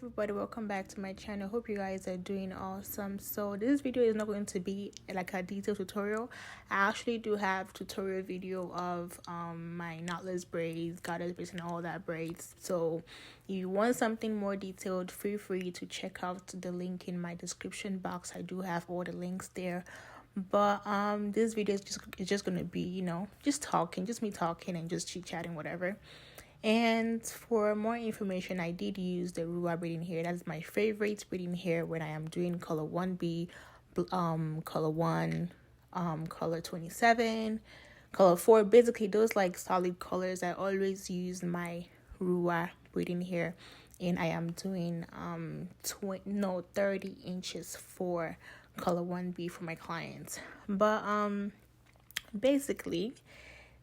everybody, welcome back to my channel. Hope you guys are doing awesome. So this video is not going to be like a detailed tutorial. I actually do have tutorial video of my knotless braids, goddess braids, and all that braids. So if you want something more detailed, feel free to check out the link in my description box. I do have all the links there. But this video is just gonna be, you know, just me talking and just chit-chatting, whatever. And for more information, I did use the RUWA braiding hair. That's my favorite braiding hair when I am doing color 1B, color 1, color 27, color 4. Basically, those like solid colors. I always use my RUWA braiding hair, and I am doing 30 inches for color 1B for my clients. But basically,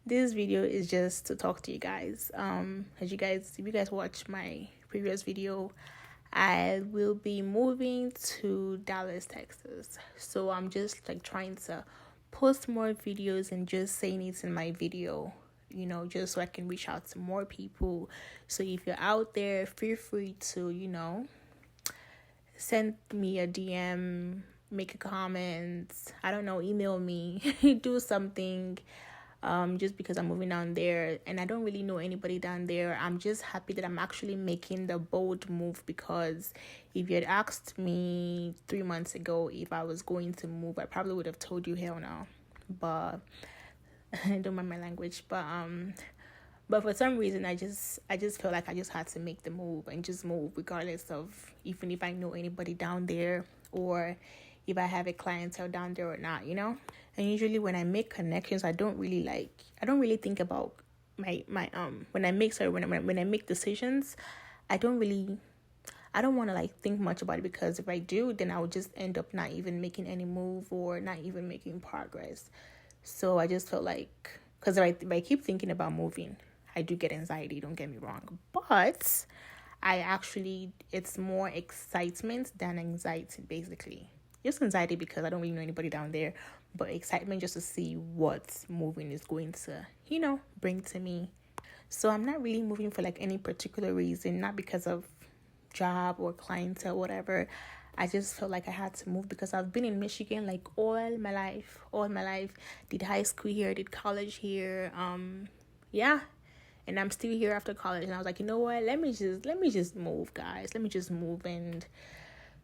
this video is just to talk to you guys. If you guys watch my previous video, I will be moving to Dallas, Texas. So I'm just like trying to post more videos and just saying it in my video, you know, just so I can reach out to more people. So if you're out there, feel free to, you know, send me a DM, make a comment, I don't know, email me, do something. Just because I'm moving down there and I don't really know anybody down there. I'm just happy that I'm actually making the bold move, because if you had asked me 3 months ago if I was going to move, I probably would have told you hell no. But don't mind my language. But for some reason I just felt like I just had to make the move and just move, regardless of even if I know anybody down there or if I have a clientele down there or not, you know. And usually when I make connections, I don't really think about when I make decisions, I don't want to like think much about it, because if I do, then I would just end up not even making any move or not even making progress. So I just felt like, because if I keep thinking about moving, I do get anxiety, don't get me wrong, but it's more excitement than anxiety, basically. Just anxiety because I don't really know anybody down there, but excitement just to see what moving is going to, you know, bring to me. So I'm not really moving for like any particular reason, not because of job or clientele, whatever. I just felt like I had to move because I've been in Michigan like all my life. Did high school here, did college here, yeah. And I'm still here after college, and I was like, you know what? Let me just move, guys. Let me just move. And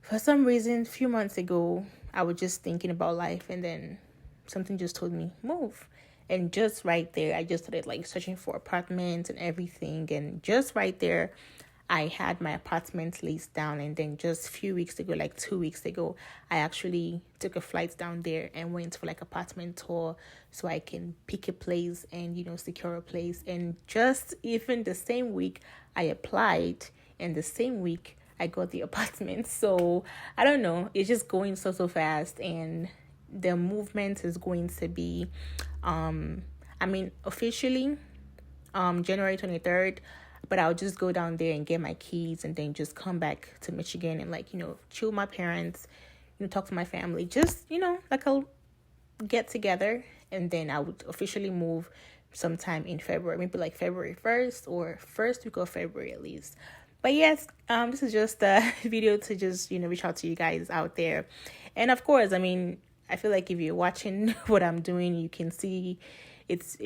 for some reason, a few months ago, I was just thinking about life, and then something just told me, move. And just right there, I just started like searching for apartments and everything. And just right there, I had my apartment leased down. And then just a few weeks ago, like 2 weeks ago, I actually took a flight down there and went for like apartment tour so I can pick a place and, you know, secure a place. And just even the same week I applied, and the same week I got the apartment. So I don't know, it's just going so fast, and the movement is going to be officially January 23rd, but I'll just go down there and get my keys and then just come back to Michigan and, like, you know, chill with my parents, you know, talk to my family, just, you know, like I'll get together, and then I would officially move sometime in February, maybe like February 1st or first week of February at least. But yes, this is just a video to just, you know, reach out to you guys out there. And of course, I mean, I feel like if you're watching what I'm doing, you can see it's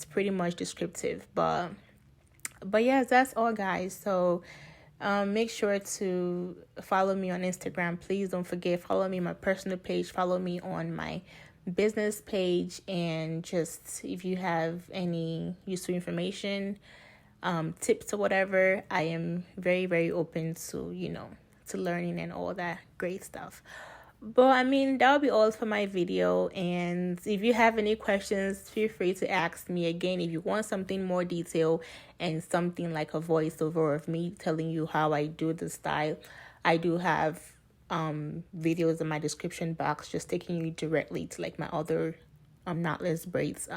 pretty much descriptive. But yes, that's all, guys. So make sure to follow me on Instagram. Please don't forget, follow me on my personal page, follow me on my business page, and just if you have any useful information, tips or whatever, I am very, very open to, you know, to learning and all that great stuff. But I mean, that'll be all for my video. And if you have any questions, feel free to ask me. Again, if you want something more detailed and something like a voiceover of me telling you how I do the style, I do have videos in my description box just taking you directly to like my other knotless braids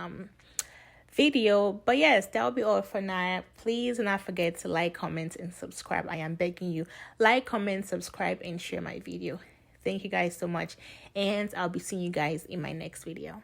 video. But yes, that'll be all for now. Please do not forget to like, comment, and subscribe. I am begging you, like, comment, subscribe, and share my video. Thank you guys so much, and I'll be seeing you guys in my next video.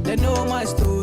They know my story.